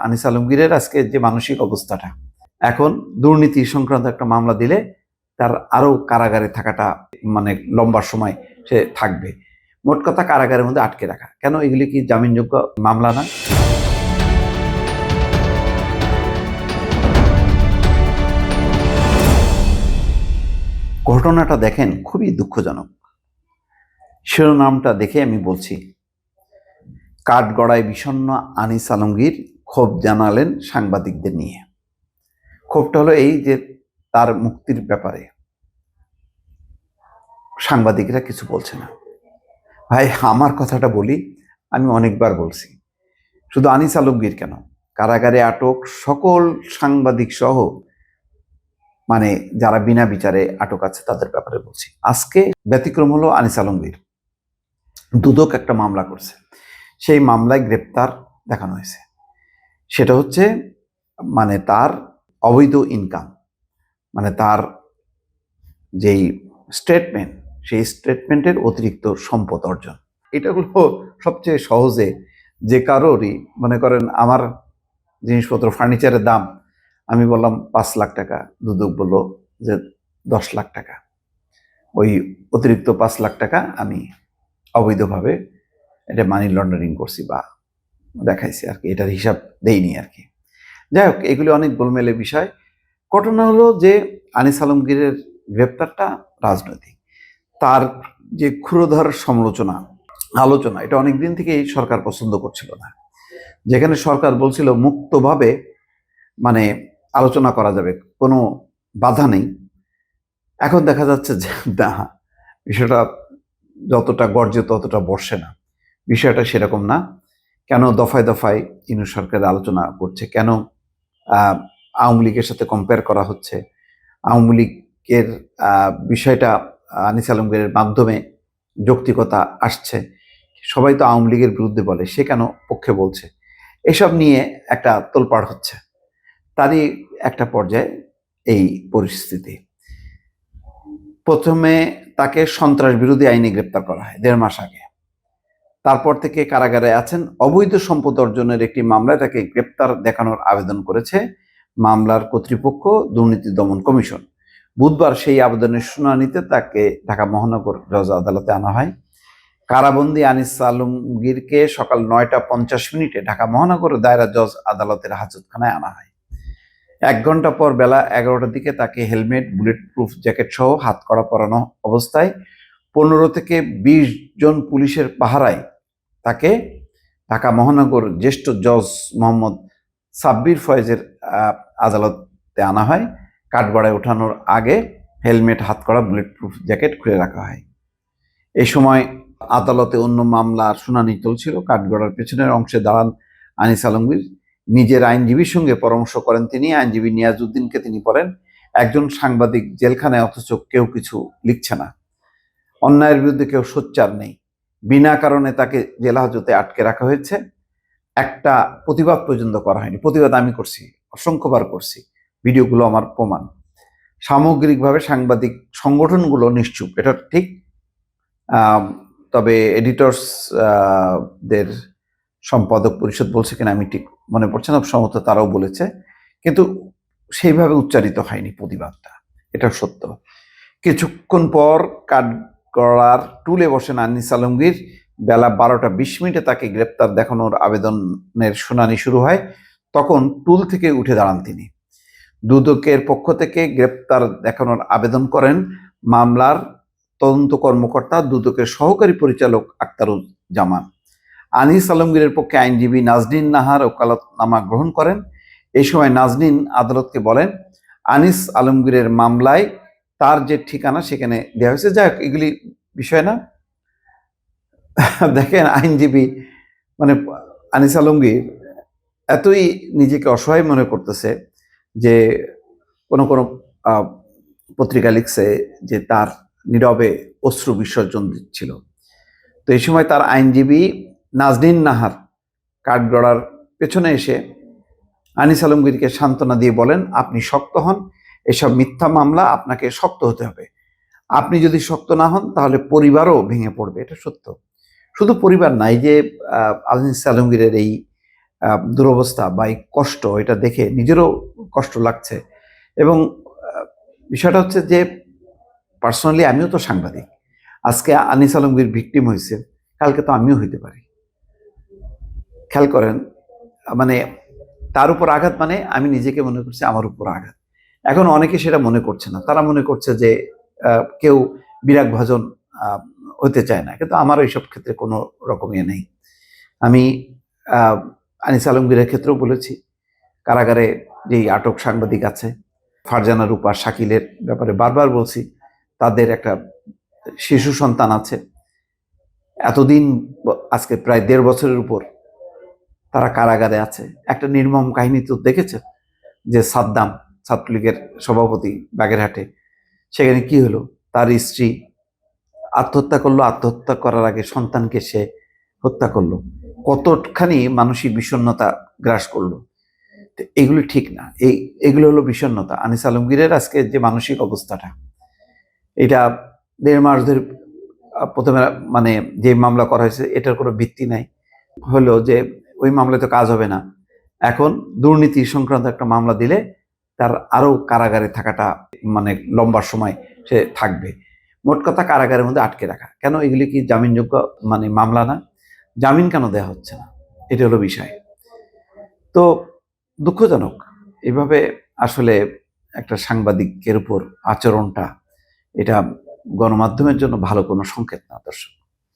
আনিস আলমগীরের আজকে যে মানসিক অবস্থাটা, এখন দুর্নীতি সংক্রান্ত একটা মামলা দিলে তার আরো কারাগারে থাকাটা মানে লম্বা সময় সে থাকবে। মোট কথা কারাগারের মধ্যে আটকে রাখা, কেন এগুলি কি জামিনযোগ্য মামলা না? ঘটনাটা দেখেন, খুবই দুঃখজনক। শিরোনামটা দেখে আমি বলছি, কাঠগড়ায় বিষণ্ণ আনিস আলমগীর ক্ষোভ জানালেন সাংবাদিকদের নিয়ে। ক্ষোভটা হলো এই যে তার মুক্তির ব্যাপারে সাংবাদিকরা কিছু বলছে না। ভাই, আমার কথাটা বলি, আমি অনেকবার বলছি, শুধু আনিস আলমগীর কেন, কারাগারে আটক সকল সাংবাদিক সহ মানে যারা বিনা বিচারে আটক আছে তাদের ব্যাপারে বলছি। আজকে ব্যতিক্রম হলো আনিস আলমগীর দুদক একটা মামলা করছে, সেই মামলায় গ্রেপ্তার দেখানো হয়েছে। সেটা হচ্ছে মানে তার অবৈধ ইনকাম, মানে তার যেই স্টেটমেন্ট, সেই স্টেটমেন্টের অতিরিক্ত সম্পদ অর্জন। এটা হলো সবচেয়ে সহজে যে কারোরই, মনে করেন আমার জিনিসপত্র ফার্নিচারের দাম আমি বললাম 5 লাখ টাকা, দুদক বললো যে 10 লাখ টাকা, ওই অতিরিক্ত 5 লাখ টাকা আমি অবৈধভাবে এটা মানি লন্ডারিং করছি বা দেখাইছি আর কি, এটার হিসাব দেইনি আর কি। যাই হোক, এগুলি অনেক গোলমেলের বিষয়। ঘটনা হলো যে আনিস আলমগীরের গ্রেপ্তারটা রাজনৈতিক, তার যে ক্ষুরধার আলোচনা এটা অনেক দিন থেকেই সরকার পছন্দ করছিল না। যেখানে সরকার বলছিল মুক্তভাবে মানে আলোচনা করা যাবে, কোনো বাধা নেই, এখন দেখা যাচ্ছে যে না, বিষয়টা যতটা গর্জে ততটা বর্ষে না। বিষয়টা সেরকম না। কেন দফায় দফায় ইউনূস সরকার আলোচনা করছে, কেন আওয়ামী লীগের সাথে কম্পেয়ার করা হচ্ছে, আওয়ামী লীগের বিষয়টা আনিস আলমগীরের মাধ্যমে যৌক্তিকতা আসছে, সবাই তো আওয়ামী লীগের বিরুদ্ধে বলে, সে কেন পক্ষে বলছে, এসব নিয়ে একটা তোলপাড় হচ্ছে। তারই একটা পর্যায়ে এই পরিস্থিতি। প্রথমে তাকে সন্ত্রাস বিরোধী আইনে গ্রেপ্তার করা হয় 1.5 মাস আগে। তারপর থেকে কারাগারে আছেন। অবৈধ সম্পদ অর্জনের একটি মামলায় তাকে গ্রেপ্তার দেখানোর আবেদন করেছে মামলার কর্তৃপক্ষ, দুর্নীতি দমন কমিশন। বুধবার সেই আবেদনের শুনানিতে তাকে ঢাকা মহানগর জজ আদালতে আনা হয়। কারাবন্দী আনিস আলমগীরকে সকাল 9টা 50 মিনিটে ঢাকা মহানগর দায়রা জজ আদালতের হাজতখানায় আনা হয়। 1 ঘন্টা পর বেলা 11টার দিকে তাকে হেলমেট, বুলেট প্রুফ জ্যাকেট সহ হাতকড়া পরানো অবস্থায় 15 থেকে 20 জন পুলিশের পাহারায় তাকে ঢাকা মহানগর জ্যেষ্ঠ জজ মোহাম্মদ সাব্বির ফয়েজের আদালতে আনা হয়। কাঠগড়ায় ওঠানোর আগে হেলমেট, হাতকড়া, বুলেট প্রুফ জ্যাকেট খুলে রাখা হয়। এই সময় আদালতে অন্য মামলার শুনানি চলছিল। কাঠগড়ার পেছনের অংশে দাঁড়ান আনিস আলমগীর। নিজের আইনজীবীর সঙ্গে পরামর্শ করেন তিনি। আইনজীবী নিয়াজউদ্দিনকে তিনি বলেন, একজন সাংবাদিক জেলখানায়, অথচ কেউ কিছু লিখছে না, অন্যায়ের বিরুদ্ধে কেউ সোচ্চার নেই, বিনা কারণে তাকে জেল হাজতে আটকে রাখা হয়েছে, একটা প্রতিবাদ পর্যন্ত করা হয়নি। প্রতিবাদ আমি করছি, অসংখ্যবার করছি, ভিডিওগুলো আমার প্রমাণ। সামগ্রিকভাবে সাংবাদিক সংগঠনগুলো নিশ্চুপ, এটা ঠিক। তবে এডিটর্স দের সম্পাদক পরিষদ বলছে কিনা আমি ঠিক মনে পড়ছে না, সম্ভবত তারাও বলেছে, কিন্তু সেইভাবে উচ্চারিত হয়নি প্রতিবাদটা, এটা সত্য। কিছুক্ষণ পর কাঠগড়ার টুলে বসেন আনিস আলমগীর। বেলা 12টা 20 মিনিটে তাকে গ্রেপ্তার দেখানোর আবেদনের শুনানি শুরু হয়। তখন টুল থেকে উঠে দাঁড়ান তিনি। দুদকের পক্ষ থেকে গ্রেপ্তার দেখানোর আবেদন করেন মামলার তদন্ত কর্মকর্তা, দুদকের সহকারী পরিচালক আখতারুজ্জামান। আনিস আলমগীরের পক্ষে আইনজীবী নাজনীন নাহার ওকালতনামা গ্রহণ করেন। এই সময় নাজনীন আদালতকে বলেন, আনিস আলমগীরের মামলায় তার যে ঠিকানা সেখানে দেওয়া হয়েছে। যাই হোক, এগুলি বিষয় না। দেখেন, আইনজীবী মানে আনিস আলমগীর এতই নিজেকে অসহায় মনে করতেছে যে কোনো পত্রিকা লিখছে যে তার নীরবে অশ্রু বিসর্জন দিচ্ছিল। তো এই সময় তার আইনজীবী নাজনীন নাহার কাঠগড়ার পেছনে এসে আনিস আলমগীরকে সান্ত্বনা দিয়ে বলেন, আপনি শক্ত হন, এসব মিথ্যা মামলা, আপনাকে শক্ত হতে হবে। আপনি যদি শক্ত না হন তাহলে পরিবারও ভেঙে পড়বে। এটা সত্য। শুধু পরিবার নাই, যে আনিস আলমগীরের এই দুরবস্থা বা এই কষ্ট, এটা দেখে নিজেরও কষ্ট লাগছে। এবং বিষয়টা হচ্ছে যে পার্সোনালি আমিও তো সাংবাদিক। আজকে আনিস আলমগীর ভিকটিম হয়েছে, কালকে তো আমিও হইতে পারি। খেয়াল করেন, মানে তার উপর আঘাত মানে আমি নিজেকে মনে করছি আমার উপর আঘাত। এখন অনেকে সেটা মনে করছে না, তারা মনে করছে যে কেউ বিরাগ ভাজন হতে চায় না, কিন্তু আমার এইসব ক্ষেত্রে কোনো রকম ইয়ে নেই। আমি আনিস আলমগীরের ক্ষেত্রেও বলেছি, কারাগারে যেই আটক সাংবাদিক আছে, ফারজানা রূপা, শাকিলের ব্যাপারে বারবার বলছি, তাদের একটা শিশু সন্তান আছে। এতদিন আজকে প্রায় 1.5 বছরের উপর তারা কারাগারে আছে। একটা নির্মম কাহিনী তো দেখেছে, যে সাদ্দাম, ছাত্রলীগের সভাপতি, বাগেরহাটে, সেখানে কি হলো, তার স্ত্রী আত্মহত্যা করলো, আত্মহত্যা করার আগে সন্তানকে সে হত্যা করলো। কতখানি মানসিক বিষণ্ণতা গ্রাস করলো। এগুলো ঠিক না, এগুলো হলো বিষণ্ণতা। আনিস আলমগীরের আজকে যে মানসিক অবস্থাটা, এটা 1.5 মাস ধরে প্রথমে মানে যে মামলা করা হয়েছে এটার কোনো ভিত্তি নাই, হলো যে ওই মামলায় তো কাজ হবে না, এখন দুর্নীতি সংক্রান্ত একটা মামলা দিলে তার আরো কারাগারে থাকাটা মানে লম্বা সময় সে থাকবে। মোট কথা কারাগারের মধ্যে আটকে রাখা। কেন, এগুলি কি জামিনযোগ্য মানে মামলা না? জামিন কেন দেওয়া হচ্ছে না, এটা হলো বিষয়। তো দুঃখজনক, এভাবে আসলে একটা সাংবাদিকের উপর আচরণটা, এটা গণমাধ্যমের জন্য ভালো কোনো সংকেত না দর্শক।